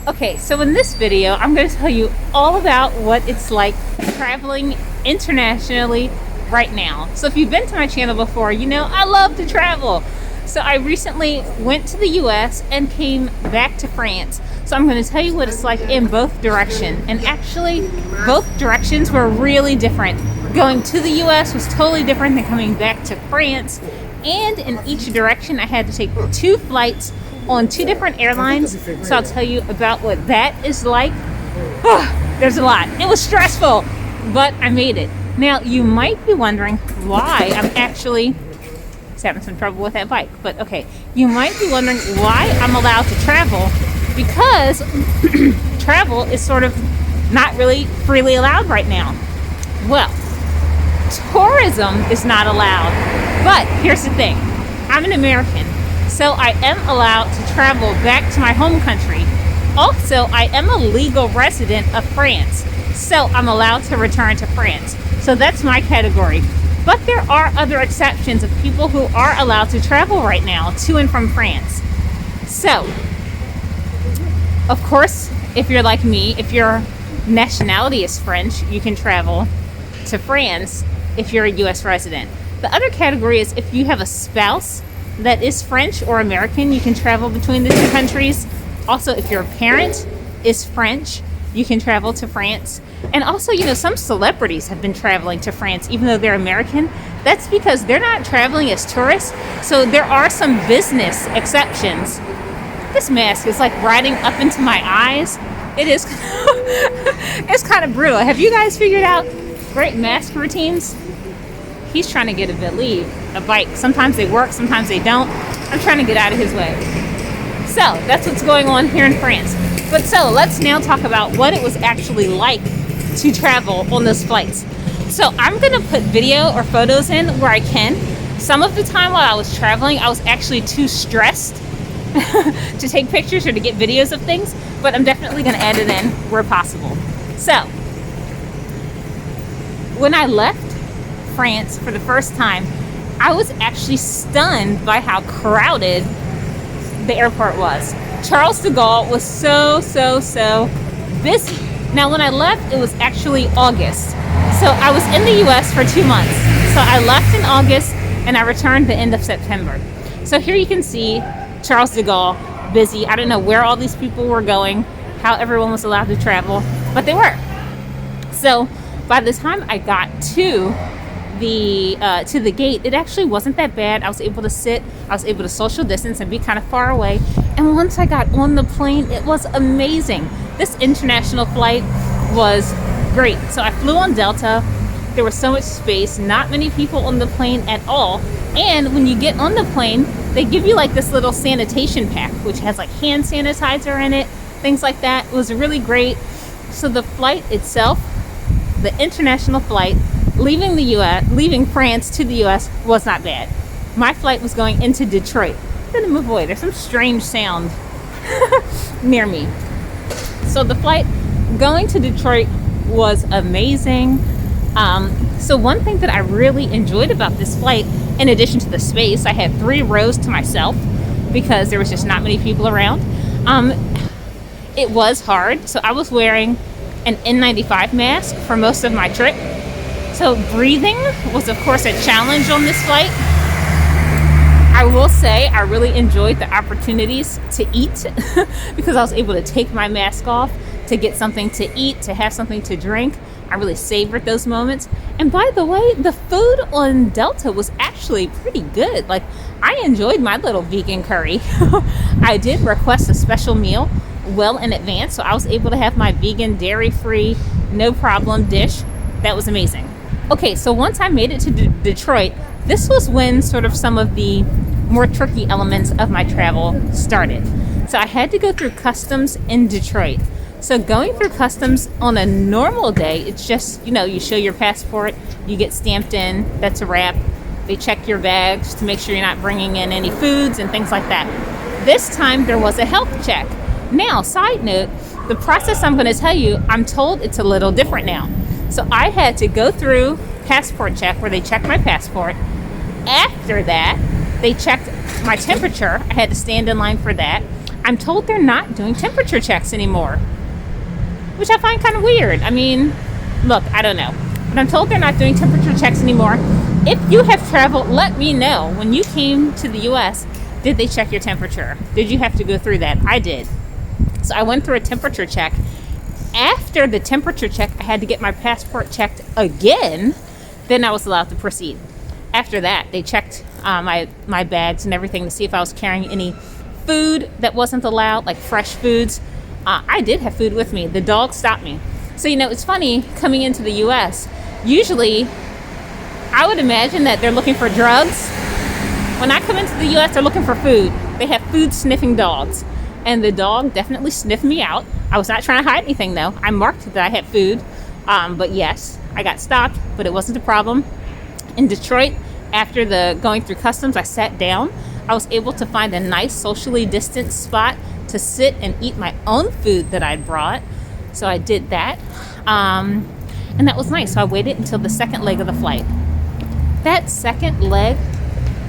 Okay, so in this video, I'm going to tell you all about what it's like traveling internationally right now. So if you've been to my channel before, you know I love to travel. So I recently went to the US and came back to France. So I'm going to tell you what it's like in both directions. And actually, both directions were really different. Going to the US was totally different than coming back to France. And in each direction, I had to take 2 flights on 2 different airlines. So I'll tell you about what that is like. There's a lot. It was stressful, but I made it. Now, you might be wondering why I'm actually having some trouble with that bike, but okay. You might be wondering why I'm allowed to travel, because travel is sort of not really freely allowed right now. Well, tourism is not allowed, but here's the thing. I'm an American, so I am allowed to travel back to my home country. Also, I am a legal resident of France, so I'm allowed to return to France. So that's my category. But there are other exceptions of people who are allowed to travel right now to and from France. So, of course, if you're like me, if your nationality is French, you can travel to France if you're a US resident. The other category is if you have a spouse that is French or American, you can travel between the 2 countries. Also, if your parent is French, you can travel to France. And also, you know, some celebrities have been traveling to France even though they're American. That's because they're not traveling as tourists. So there are some business exceptions. This mask is like riding up into my eyes. It is it's kind of brutal. Have you guys figured out great mask routines? He's trying to get a bike. Sometimes they work, sometimes they don't. I'm trying to get out of his way. So that's what's going on here in France. But so let's now talk about what it was actually like to travel on those flights. So I'm gonna put video or photos in where I can. Some of the time while I was traveling, I was actually too stressed to take pictures or to get videos of things, but I'm definitely gonna add it in where possible. So when I left France for the first time, I was actually stunned by how crowded the airport was. Charles de Gaulle was so busy. Now, when I left, it was actually August. So I was in the US for 2 months. So I left in August and I returned the end of September. So here you can see Charles de Gaulle busy. I don't know where all these people were going, how everyone was allowed to travel, but they were. So by the time I got to the gate, it actually wasn't that bad. I was able to sit, I was able to social distance and be kind of far away. And once I got on the plane, it was amazing. This international flight was great. So I flew on Delta. There was so much space, not many people on the plane at all. And when you get on the plane, they give you like this little sanitation pack, which has like hand sanitizer in it, things like that. It was really great. So the flight itself, the international flight, leaving France to the US was not bad. My flight was going into Detroit. I'm gonna move away. There's some strange sound near me. So the flight going to Detroit was amazing. So one thing that I really enjoyed about this flight, in addition to the space, I had 3 rows to myself because there was just not many people around. It was hard. So I was wearing an N95 mask for most of my trip. So breathing was, of course, a challenge on this flight. I will say I really enjoyed the opportunities to eat because I was able to take my mask off, to get something to eat, to have something to drink. I really savored those moments. And by the way, the food on Delta was actually pretty good. Like, I enjoyed my little vegan curry. I did request a special meal well in advance, so I was able to have my vegan, dairy-free, no problem dish. That was amazing. Okay, so once I made it to Detroit, this was when sort of some of the more tricky elements of my travel started. So I had to go through customs in Detroit. So going through customs on a normal day, it's just, you know, you show your passport, you get stamped in, that's a wrap. They check your bags to make sure you're not bringing in any foods and things like that. This time there was a health check. Now, side note, the process I'm going to tell you, I'm told it's a little different now. So I had to go through passport check where they checked my passport. After that, they checked my temperature. I had to stand in line for that. I'm told they're not doing temperature checks anymore, which I find kind of weird. I mean, look, I don't know. But I'm told they're not doing temperature checks anymore. If you have traveled, let me know. When you came to the US, did they check your temperature? Did you have to go through that? I did. So I went through a temperature check. After the temperature check, I had to get my passport checked again. Then I was allowed to proceed. After that, they checked my bags and everything to see if I was carrying any food that wasn't allowed, like fresh foods. I did have food with me. The dog stopped me. So, it's funny coming into the US. Usually, I would imagine that they're looking for drugs. When I come into the US, they're looking for food. They have food sniffing dogs. And the dog definitely sniffed me out. I was not trying to hide anything, though. I marked that I had food. But yes, I got stopped, but it wasn't a problem. In Detroit, after the going through customs, I sat down. I was able to find a nice socially distanced spot to sit and eat my own food that I'd brought. So I did that. And that was nice. So I waited until the second leg of the flight. That second leg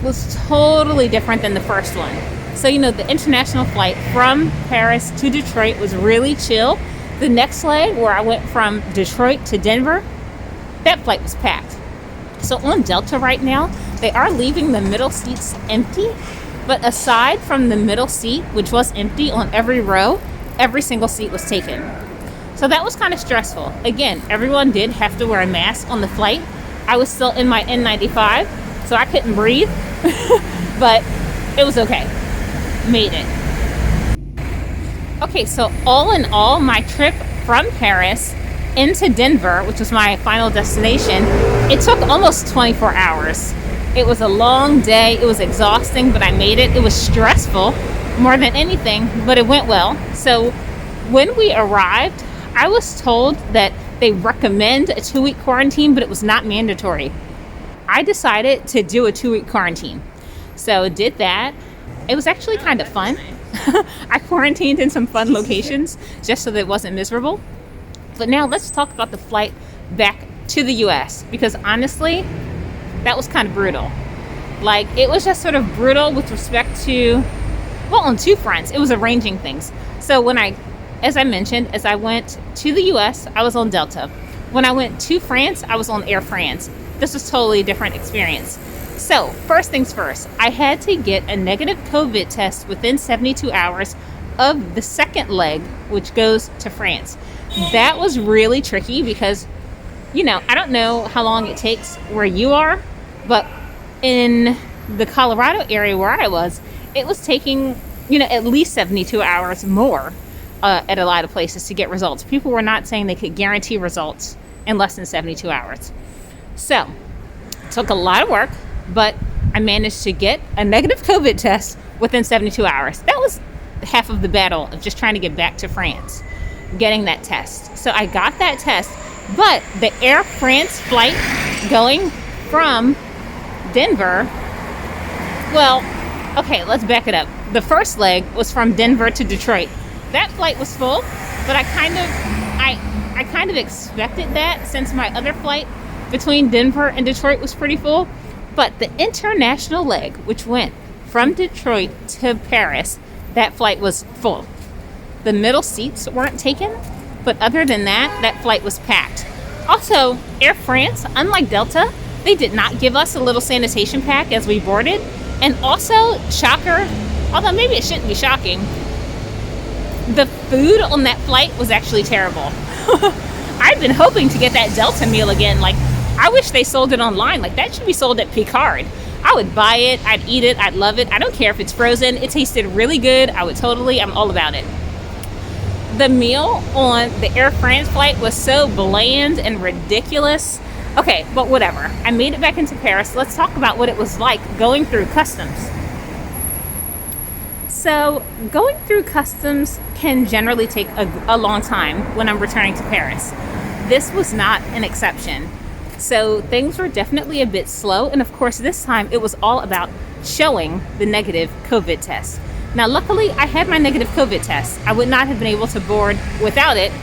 was totally different than the first one. So, the international flight from Paris to Detroit was really chill. The next leg, where I went from Detroit to Denver, that flight was packed. So on Delta right now, they are leaving the middle seats empty. But aside from the middle seat, which was empty on every row, every single seat was taken. So that was kind of stressful. Again, everyone did have to wear a mask on the flight. I was still in my N95, so I couldn't breathe. But it was okay. Made it. Okay, so all in all, my trip from Paris into Denver, which was my final destination, it took almost 24 hours. It was a long day. It was exhausting, but I made it. It was stressful more than anything, but it went well. So when we arrived, I was told that they recommend a 2-week quarantine, but it was not mandatory. I decided to do a 2-week quarantine. So did that. It was actually kind of fun. I quarantined in some fun locations just so that it wasn't miserable. But now let's talk about the flight back to the US, because honestly, that was kind of brutal. Like, it was just sort of brutal with respect to, well, on two fronts. It was arranging things. So as I mentioned, as I went to the US, I was on Delta. When I went to France, I was on Air France. This was totally a different experience. So, first things first, I had to get a negative COVID test within 72 hours of the second leg, which goes to France. That was really tricky because, I don't know how long it takes where you are, but in the Colorado area where I was, it was taking, at least 72 hours more at a lot of places to get results. People were not saying they could guarantee results in less than 72 hours. So, it took a lot of work, but I managed to get a negative COVID test within 72 hours. That was half of the battle of just trying to get back to France, getting that test. So I got that test, but the Air France flight going from Denver, well, okay, let's back it up. The first leg was from Denver to Detroit. That flight was full, but I kind of expected that since my other flight between Denver and Detroit was pretty full. But the international leg, which went from Detroit to Paris, that flight was full. The middle seats weren't taken, but other than that, that flight was packed. Also, Air France, unlike Delta, they did not give us a little sanitation pack as we boarded. And also, shocker, although maybe it shouldn't be shocking, the food on that flight was actually terrible. I've been hoping to get that Delta meal again. Like, I wish they sold it online. Like, that should be sold at Picard. I would buy it, I'd eat it, I'd love it. I don't care if it's frozen. It tasted really good. I'm all about it. The meal on the Air France flight was so bland and ridiculous. Okay, but whatever. I made it back into Paris. Let's talk about what it was like going through customs. So, going through customs can generally take a long time when I'm returning to Paris. This was not an exception. So things were definitely a bit slow. And of course, this time it was all about showing the negative COVID test. Now, luckily, I had my negative COVID test. I would not have been able to board without it.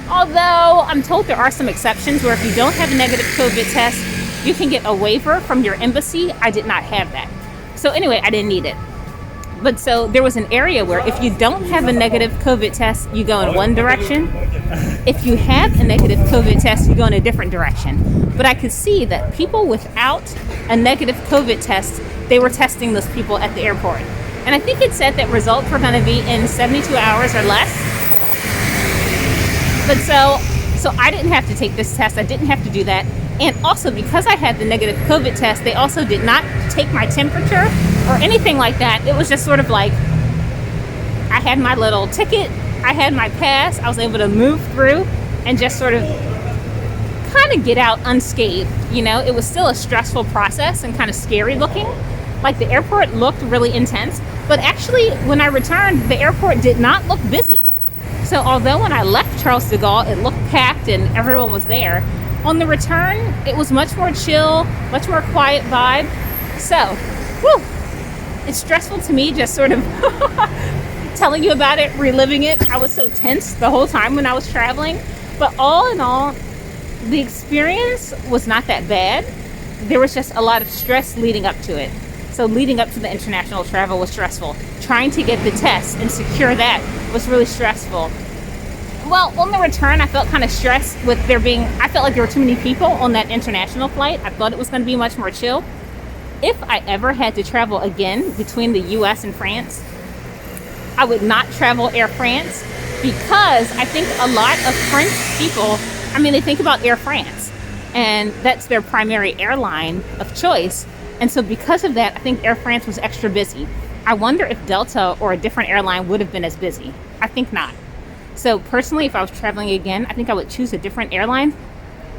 Although I'm told there are some exceptions where if you don't have a negative COVID test, you can get a waiver from your embassy. I did not have that. So anyway, I didn't need it. But so there was an area where if you don't have a negative COVID test, you go in one direction. If you have a negative COVID test, you go in a different direction. But I could see that people without a negative COVID test, they were testing those people at the airport. And I think it said that results were going to be in 72 hours or less. But so I didn't have to take this test. I didn't have to do that. And also because I had the negative COVID test, they also did not take my temperature or anything like that. It was just sort of like I had my little ticket, I had my pass, I was able to move through and just sort of kind of get out unscathed. You know, it was still a stressful process and kind of scary looking. Like the airport looked really intense, but actually when I returned, the airport did not look busy. So although when I left Charles de Gaulle, it looked packed and everyone was there, on the return, it was much more chill, much more quiet vibe. So, it's stressful to me just sort of telling you about it, reliving it. I was so tense the whole time when I was traveling. But all in all, the experience was not that bad. There was just a lot of stress leading up to it. So leading up to the international travel was stressful. Trying to get the test and secure that was really stressful. Well, on the return, I felt kind of stressed with I felt like there were too many people on that international flight. I thought it was going to be much more chill. If I ever had to travel again between the US and France, I would not travel Air France because I think a lot of French people, they think about Air France and that's their primary airline of choice. And so because of that, I think Air France was extra busy. I wonder if Delta or a different airline would have been as busy. I think not. So personally, if I was traveling again, I think I would choose a different airline.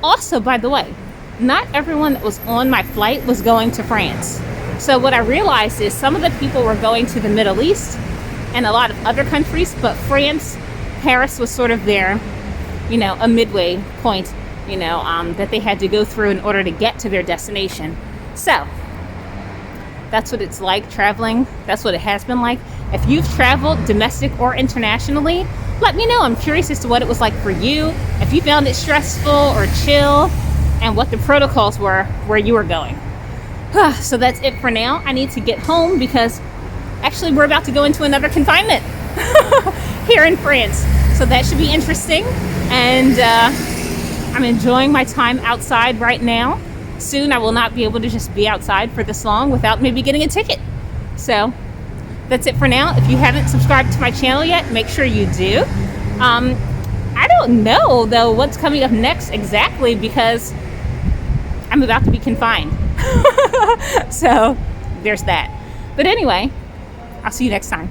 Also, by the way, not everyone that was on my flight was going to France. So what I realized is some of the people were going to the Middle East and a lot of other countries, but France, Paris was sort of their, a midway point, that they had to go through in order to get to their destination. So that's what it's like traveling. That's what it has been like. If you've traveled domestic or internationally, let me know. I'm curious as to what it was like for you, if you found it stressful or chill, and what the protocols were where you were going. So that's it for now. I need to get home because actually we're about to go into another confinement here in France. So that should be interesting. And I'm enjoying my time outside right now. Soon I will not be able to just be outside for this long without maybe getting a ticket. So that's it for now. If you haven't subscribed to my channel yet, make sure you do. I don't know, though, what's coming up next exactly because I'm about to be confined. So there's that. But anyway, I'll see you next time.